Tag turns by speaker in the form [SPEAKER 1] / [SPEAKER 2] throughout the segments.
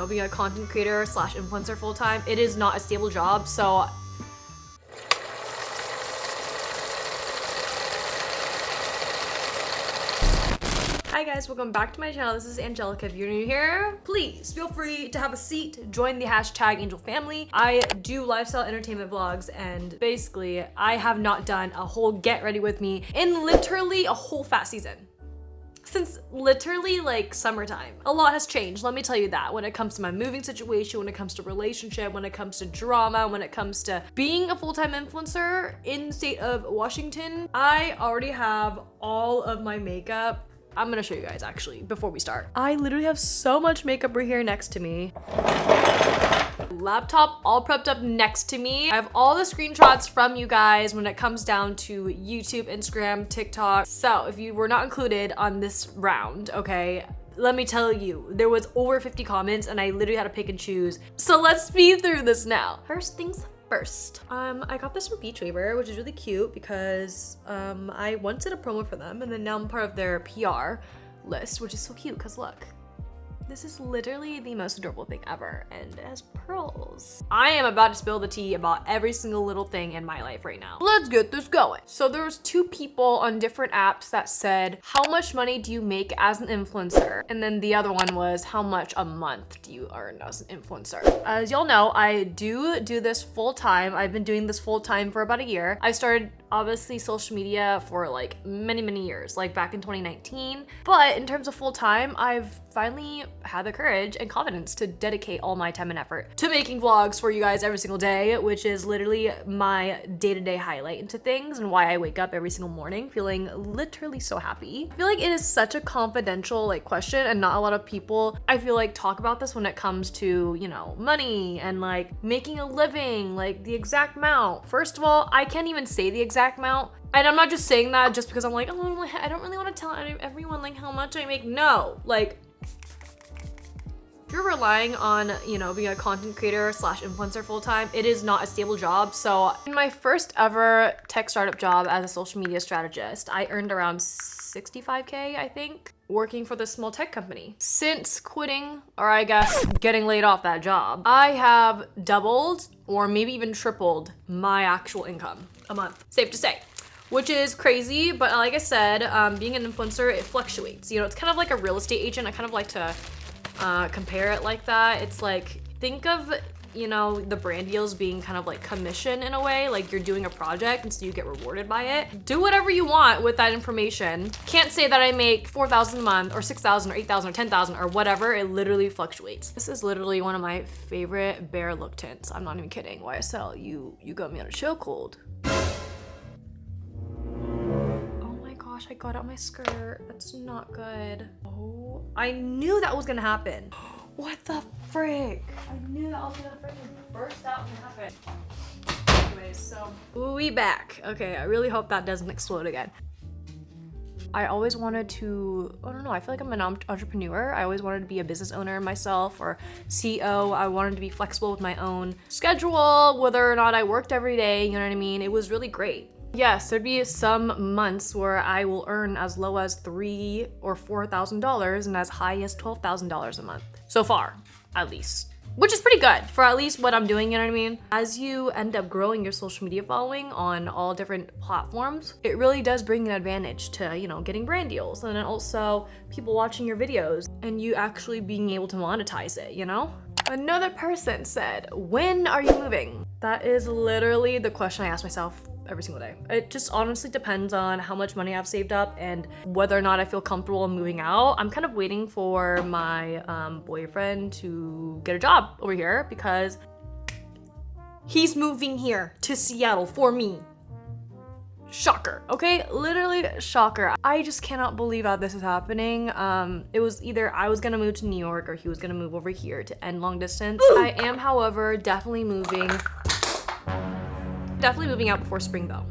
[SPEAKER 1] being a content creator slash influencer full-time, it is not a stable job. So hi guys, welcome back to my channel. This is Angelica. If you're new here, please feel free to have a seat, join the hashtag Angel family. I do lifestyle entertainment vlogs, and basically I have not done a whole get ready with me in literally a whole fat season. Since literally like summertime. A lot has changed, let me tell you that, when it comes to my moving situation, when it comes to relationship, when it comes to drama, when it comes to being a full-time influencer in the state of Washington. I already have all of my makeup. I'm gonna show you guys actually before we start. I literally have so much makeup right here next to me. Laptop all prepped up next to me. I have all the screenshots from you guys when it comes down to YouTube, Instagram, TikTok. So if you were not included on this round, okay, let me tell you, there was over 50 comments and I literally had to pick and choose. So let's speed through this now. First things first, I got this from Beach Weaver, which is really cute because I once did a promo for them and then now I'm part of their PR list, which is so cute because look. This is literally the most adorable thing ever, and it has pearls. I am about to spill the tea about every single little thing in my life right now. Let's get this going. So there was two people on different apps that said, how much money do you make as an influencer? And then the other one was, how much a month do you earn as an influencer? As y'all know, I do this full time. I've been doing this full time for about a year. I started obviously social media for like many years, like back in 2019. But in terms of full time, I've finally had the courage and confidence to dedicate all my time and effort to making vlogs for you guys every single day, which is literally my day-to-day highlight into things and why I wake up every single morning feeling literally so happy. I feel like it is such a confidential like question and not a lot of people, I feel like, talk about this when it comes to, you know, money and like making a living, like the exact amount. First of all, I can't even say the exact amount. And I'm not just saying that just because I'm like, oh, I don't really want to tell everyone like how much I make. No, like, if you're relying on, you know, being a content creator slash influencer full-time, it is not a stable job. So in my first ever tech startup job as a social media strategist, I earned around 65K, I think, working for this small tech company. Since quitting, or I guess getting laid off that job, I have doubled or maybe even tripled my actual income a month, safe to say. Which is crazy, but like I said, being an influencer, it fluctuates. You know, it's kind of like a real estate agent. I kind of like to compare it like that. It's like, think of, you know, the brand deals being kind of like commission in a way, like you're doing a project and so you get rewarded by it. Do whatever you want with that information. Can't say that I make 4,000 a month or 6,000 or 8,000 or 10,000 or whatever. It literally fluctuates. This is literally one of my favorite bare look tints. I'm not even kidding. YSL, you got me on a chill cold. I got out my skirt. That's not good. Oh, I knew that was gonna happen. What the frick? I knew that was gonna freaking burst out and happen. Anyways, so we back. Okay, I really hope that doesn't explode again. I always wanted to, I don't know, I feel like I'm an entrepreneur. I always wanted to be a business owner myself or CEO. I wanted to be flexible with my own schedule, whether or not I worked every day, you know what I mean? It was really great. Yes, there'd be some months where I will earn as low as $3,000 or $4,000 and as high as $12,000 a month. So far, at least. Which is pretty good for at least what I'm doing, you know what I mean? As you end up growing your social media following on all different platforms, it really does bring an advantage to, you know, getting brand deals and then also people watching your videos and you actually being able to monetize it, you know? Another person said, when are you moving? That is literally the question I ask myself every single day. It just honestly depends on how much money I've saved up and whether or not I feel comfortable moving out. I'm kind of waiting for my boyfriend to get a job over here because he's moving here to Seattle for me. Shocker, okay? Literally shocker. I just cannot believe how this is happening. It was either I was gonna move to New York or he was gonna move over here to end long distance. I am, however, definitely moving out before spring though.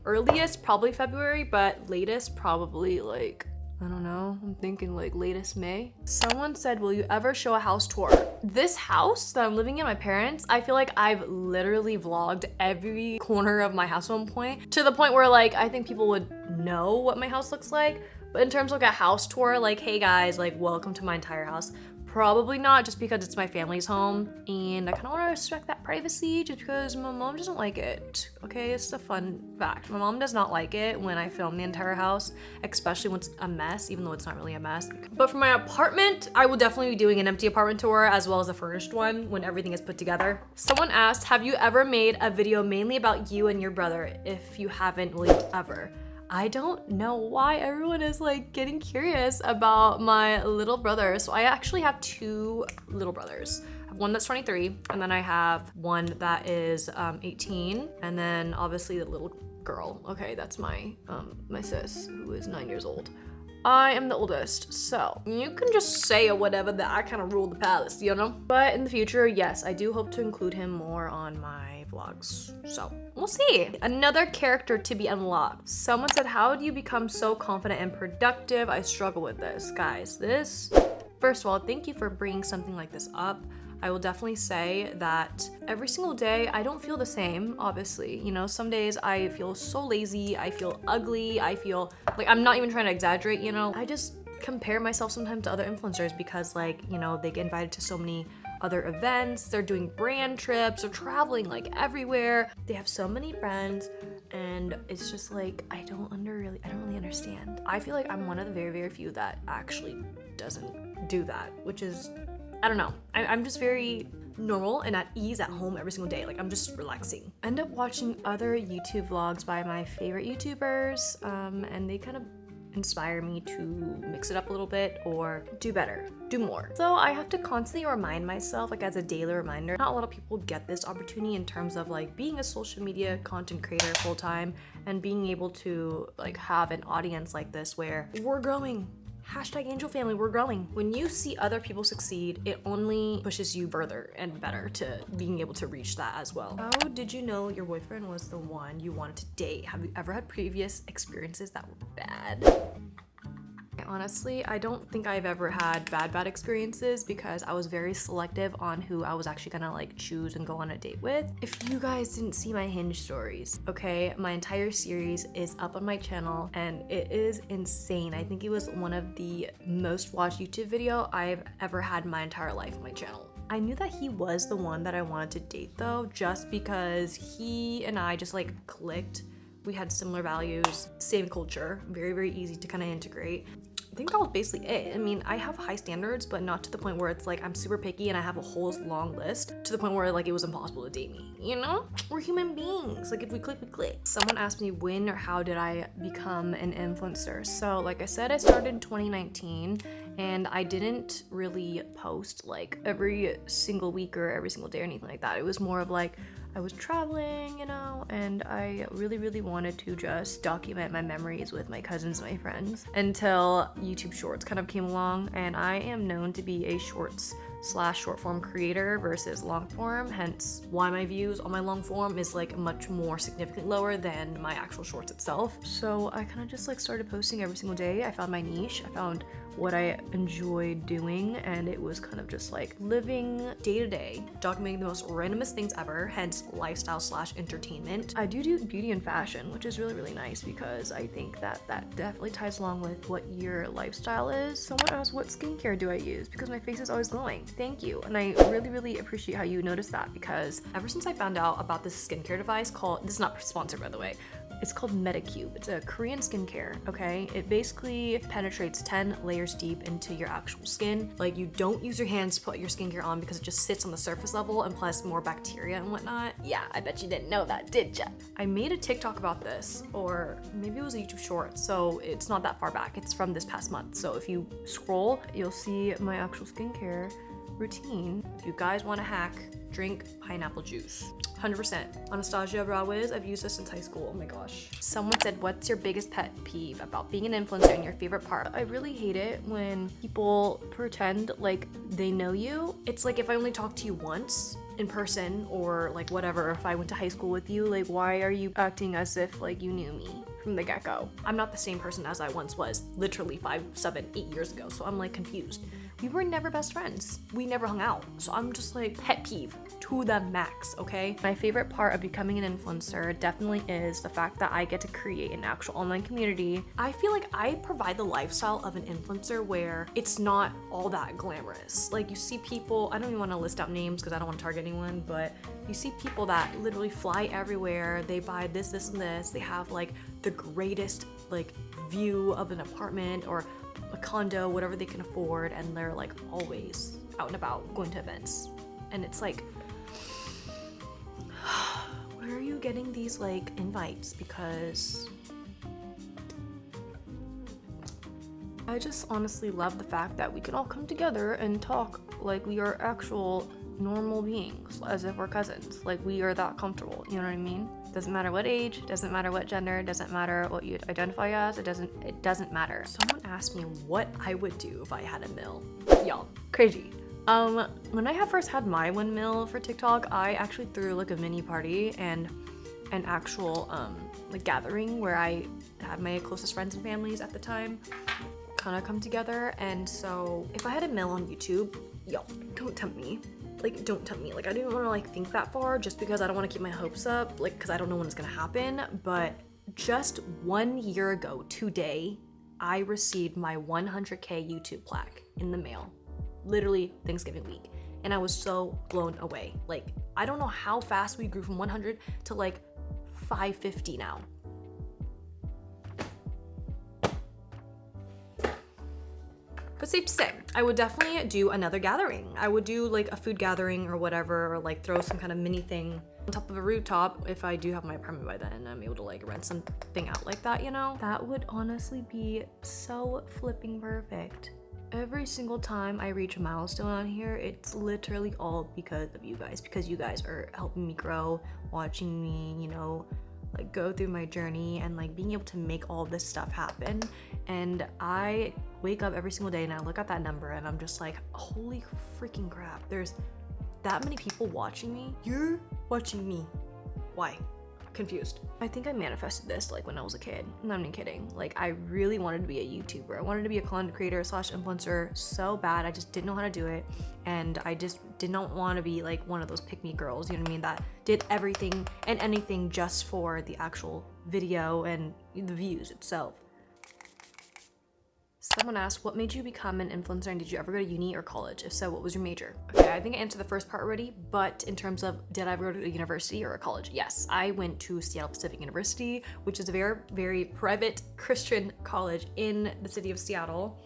[SPEAKER 1] Earliest probably February, but latest probably like, I don't know, I'm thinking like latest May. Someone said, will you ever show a house tour? This house that I'm living in, my parents, I feel like I've literally vlogged every corner of my house at one point, to the point where like, I think people would know what my house looks like. But in terms of like a house tour, like, hey guys, like welcome to my entire house, Probably not, just because it's my family's home and I kind of want to respect that privacy just because my mom doesn't like it. Okay, it's a fun fact. My mom does not like it when I film the entire house, especially when it's a mess, even though it's not really a mess. But for my apartment, I will definitely be doing an empty apartment tour as well as a furnished one when everything is put together. Someone asked, have you ever made a video mainly about you and your brother? If you haven't, will you ever? I don't know why everyone is like getting curious about my little brother. So I actually have 2 little brothers. I have one that's 23 and then I have one that is 18 and then obviously the little girl. Okay, that's my sis who is 9 years old. I am the oldest, so you can just say whatever that I kind of rule the palace, you know? But in the future, yes, I do hope to include him more on my vlogs. So we'll see. Another character to be unlocked. Someone said, how do you become so confident and productive? I struggle with this. Guys, first of all, thank you for bringing something like this up. I will definitely say that every single day, I don't feel the same, obviously. You know, some days I feel so lazy, I feel ugly, I feel like I'm not even trying to exaggerate, you know? I just compare myself sometimes to other influencers because like, you know, they get invited to so many other events, they're doing brand trips, they're traveling like everywhere. They have so many friends and it's just like, I don't really understand. I feel like I'm one of the very, very few that actually doesn't do that, which is, I don't know. I'm just very normal and at ease at home every single day. Like I'm just relaxing. I end up watching other YouTube vlogs by my favorite YouTubers and they kind of inspire me to mix it up a little bit or do better, do more. So I have to constantly remind myself, like as a daily reminder, not a lot of people get this opportunity in terms of like being a social media content creator full time and being able to like have an audience like this where we're growing. #Angel Family, we're growing. When you see other people succeed, it only pushes you further and better to being able to reach that as well. How did you know your boyfriend was the one you wanted to date? Have you ever had previous experiences that were bad? Honestly, I don't think I've ever had bad experiences because I was very selective on who I was actually gonna like choose and go on a date with. If you guys didn't see my Hinge stories, okay, my entire series is up on my channel and it is insane. I think it was one of the most watched YouTube video I've ever had in my entire life on my channel. I knew that he was the one that I wanted to date though, just because he and I just like clicked. We had similar values, same culture, very, very easy to kind of integrate. I think that was basically it. I mean, I have high standards, but not to the point where it's like I'm super picky and I have a whole long list to the point where like it was impossible to date me, you know? We're human beings. Like if we click, we click. Someone asked me when or how did I become an influencer? So like I said, I started in 2019 and I didn't really post like every single week or every single day or anything like that. It was more of like, I was traveling, you know, and I really, really wanted to just document my memories with my cousins and my friends until YouTube Shorts kind of came along, and I am known to be a short form creator versus long form, hence why my views on my long form is like much more significantly lower than my actual shorts itself. So I kind of just like started posting every single day. I found my niche, I found what I enjoyed doing, and it was kind of just like living day to day, documenting the most randomest things ever, hence lifestyle / entertainment. I do beauty and fashion, which is really, really nice because I think that that definitely ties along with what your lifestyle is. Someone asked, what skincare do I use? Because my face is always glowing. Thank you. And I really, really appreciate how you noticed that because ever since I found out about this skincare device called, this is not sponsored by the way, it's called Medicube. It's a Korean skincare, okay? It basically penetrates 10 layers deep into your actual skin. Like you don't use your hands to put your skincare on because it just sits on the surface level and plus more bacteria and whatnot. Yeah, I bet you didn't know that, did ya? I made a TikTok about this, or maybe it was a YouTube short, so it's not that far back. It's from this past month. So if you scroll, you'll see my actual skincare routine. If you guys want to hack, drink pineapple juice. 100%. Anastasia Raw Wiz, I've used this since high school. Oh my gosh. Someone said, what's your biggest pet peeve about being an influencer and your favorite part? I really hate it when people pretend like they know you. It's like if I only talk to you once in person or like whatever, if I went to high school with you, like why are you acting as if like you knew me from the get-go? I'm not the same person as I once was, literally 5, 7, 8 years ago, so I'm like confused. we were never best friends. We never hung out. So I'm just like pet peeve to the max, okay? My favorite part of becoming an influencer definitely is the fact that I get to create an actual online community. I feel like I provide the lifestyle of an influencer where it's not all that glamorous. Like you see people, I don't even want to list out names because I don't want to target anyone, but you see people that literally fly everywhere. They buy this, and this. They have like the greatest like view of an apartment or a condo, whatever they can afford, and they're like always out and about going to events. And it's like, where are you getting these like invites? Because I just honestly love the fact that we can all come together and talk like we are actual normal beings, as if we're cousins. Like we are that comfortable, you know what I mean? Doesn't matter what age, doesn't matter what gender, doesn't matter what you identify as, it doesn't matter. Someone asked me what I would do if I had a mill. Y'all, crazy. When I first had my 1 mil for TikTok, I actually threw like a mini party and an actual like gathering where I had my closest friends and families at the time kind of come together. And so if I had a mill on YouTube, y'all, don't tempt me. Like, don't tempt me. Like, I didn't want to like think that far just because I don't want to keep my hopes up, like, because I don't know when it's gonna happen. But just 1 year ago today, I received my 100K YouTube plaque in the mail, literally Thanksgiving week. And I was so blown away. Like, I don't know how fast we grew from 100 to like 550 now. But safe to say, I would definitely do another gathering. I would do like a food gathering or whatever, or like throw some kind of mini thing on top of a rooftop if I do have my apartment by then and I'm able to like rent something out like that, you know? That would honestly be so flipping perfect. Every single time I reach a milestone on here, it's literally all because of you guys, because you guys are helping me grow, watching me, you know, like go through my journey and like being able to make all this stuff happen. And I wake up every single day and I look at that number and I'm just like, holy freaking crap, there's that many people watching me. You're watching me. Why? Confused. I think I manifested this like when I was a kid. I'm not even kidding. Like I really wanted to be a YouTuber. I wanted to be a content creator / influencer so bad. I just didn't know how to do it. And I just did not want to be like one of those pick me girls, you know what I mean? That did everything and anything just for the actual video and the views itself. Someone asked, what made you become an influencer and did you ever go to uni or college? If so, what was your major? Okay, I think I answered the first part already, but in terms of did I ever go to a university or a college? Yes, I went to Seattle Pacific University, which is a very, very private Christian college in the city of Seattle.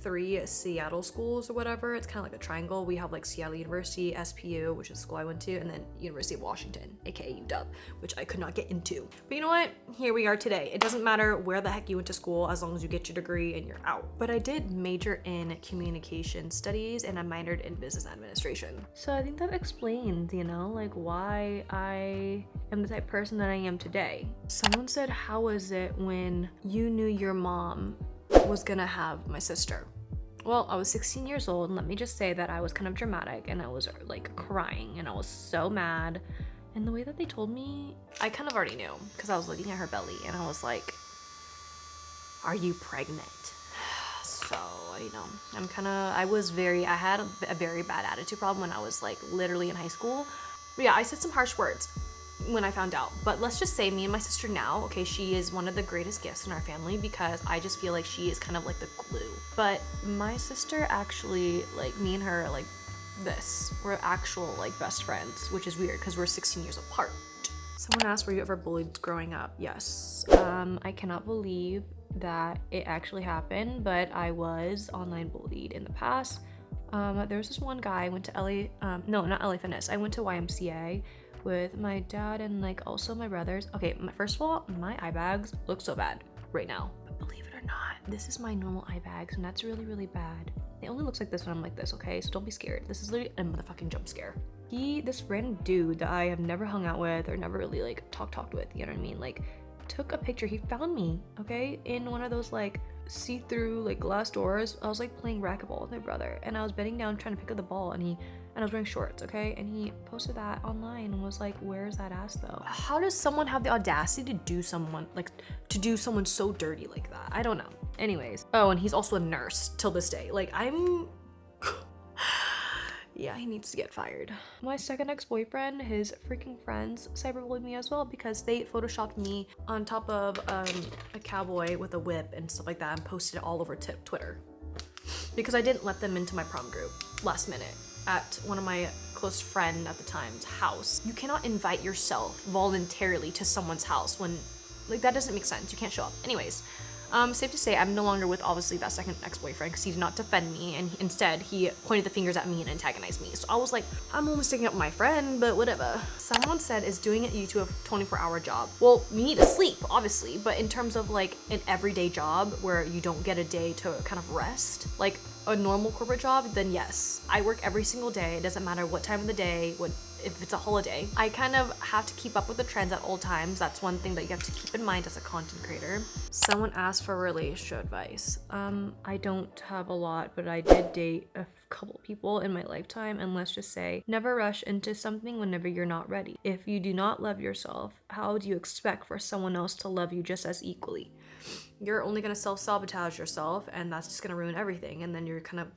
[SPEAKER 1] 3 Seattle schools or whatever. It's kind of like a triangle. We have like Seattle University, SPU, which is the school I went to, and then University of Washington, aka UW, which I could not get into. But you know what? Here we are today. It doesn't matter where the heck you went to school as long as you get your degree and you're out. But I did major in communication studies and I minored in business administration. So I think that explains, you know, like why I am the type of person that I am today. Someone said, how was it when you knew your mom was gonna have my sister? Well, I was 16 years old and let me just say that I was kind of dramatic and I was like crying and I was so mad. And the way that they told me, I kind of already knew because I was looking at her belly and I was like, are you pregnant? So, you know, I had a very bad attitude problem when I was like literally in high school. But yeah, I said some harsh words when I found out. But let's just say me and my sister now, okay, she is one of the greatest gifts in our family because I just feel like she is kind of like the glue. But my sister actually, like me and her, like this, we're actual like best friends, which is weird because we're 16 years apart. Someone asked, were you ever bullied growing up? Yes. I cannot believe that it actually happened, but I was online bullied in the past. There was this one guy, I went to no, not LA Fitness. I went to YMCA with my dad and like also my brothers. Okay, first of all, my eye bags look so bad right now. But believe it or not, this is my normal eye bags and that's really, really bad. It only looks like this when I'm like this, okay? So don't be scared. This is literally a motherfucking jump scare. This random dude that I have never hung out with or never really like talked with, you know what I mean? Like took a picture, he found me, okay? In one of those like see-through like glass doors. I was like playing racquetball with my brother and I was bending down trying to pick up the ball and I was wearing shorts, okay? And he posted that online and was like, where's that ass though? How does someone have the audacity to do someone so dirty like that? I don't know. Anyways. Oh, and he's also a nurse till this day. Like I'm Yeah, he needs to get fired. My second ex-boyfriend, his freaking friends cyberbullied me as well because they photoshopped me on top of a cowboy with a whip and stuff like that and posted it all over Twitter because I didn't let them into my prom group last minute at one of my close friend at the time's house. You cannot invite yourself voluntarily to someone's house when, like, that doesn't make sense. You can't show up. Anyways, safe to say I'm no longer with obviously that second ex-boyfriend because he did not defend me, and instead he pointed the fingers at me and antagonized me. So I was like, I'm almost sticking up with my friend, but whatever. Someone said, is doing it YouTube a 24-hour job? Well, we need to sleep, obviously, but in terms of like an everyday job where you don't get a day to kind of rest, like a normal corporate job, then yes. I work every single day. It doesn't matter what time of the day, if it's a holiday. I kind of have to keep up with the trends at all times. That's one thing that you have to keep in mind as a content creator. Someone asked for relationship advice. I don't have a lot, but I did date a couple people in my lifetime, and let's just say never rush into something whenever you're not ready. If you do not love yourself, how do you expect for someone else to love you just as equally? You're only gonna self-sabotage yourself, and that's just gonna ruin everything, and then you're kind of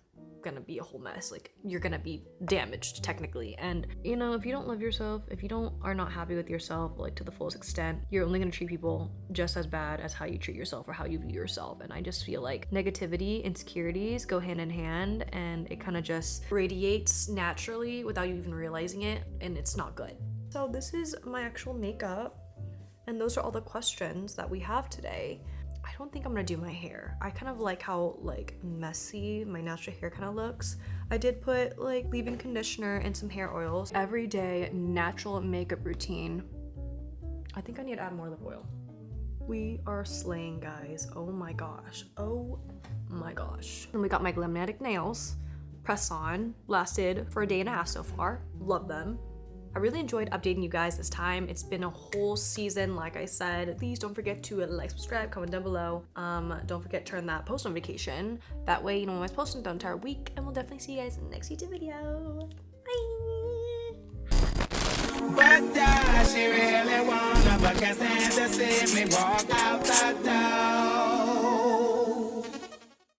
[SPEAKER 1] gonna be a whole mess. Like, you're gonna be damaged technically. And you know, if you don't love yourself, if you are not happy with yourself like to the fullest extent, you're only gonna treat people just as bad as how you treat yourself or how you view yourself. And I just feel like negativity, insecurities go hand in hand, and it kind of just radiates naturally without you even realizing it, and it's not good. So this is my actual makeup, and those are all the questions that we have today. I don't think I'm gonna do my hair. I kind of like how like messy my natural hair kind of looks. I did put like leave-in conditioner and some hair oils. Everyday natural makeup routine. I think I need to add more lip oil. We are slaying, guys. Oh my gosh. Oh my gosh. And we got my Glammatic nails press on. Lasted for a day and a half so far. Love them. I really enjoyed updating you guys this time. It's been a whole season, like I said. Please don't forget to like, subscribe, comment down below. Don't forget to turn that post notification. That way, you know, when I post the entire week, and we'll definitely see you guys in the next YouTube video. Bye! But she really wanna, but can't stand to see me walk out the door.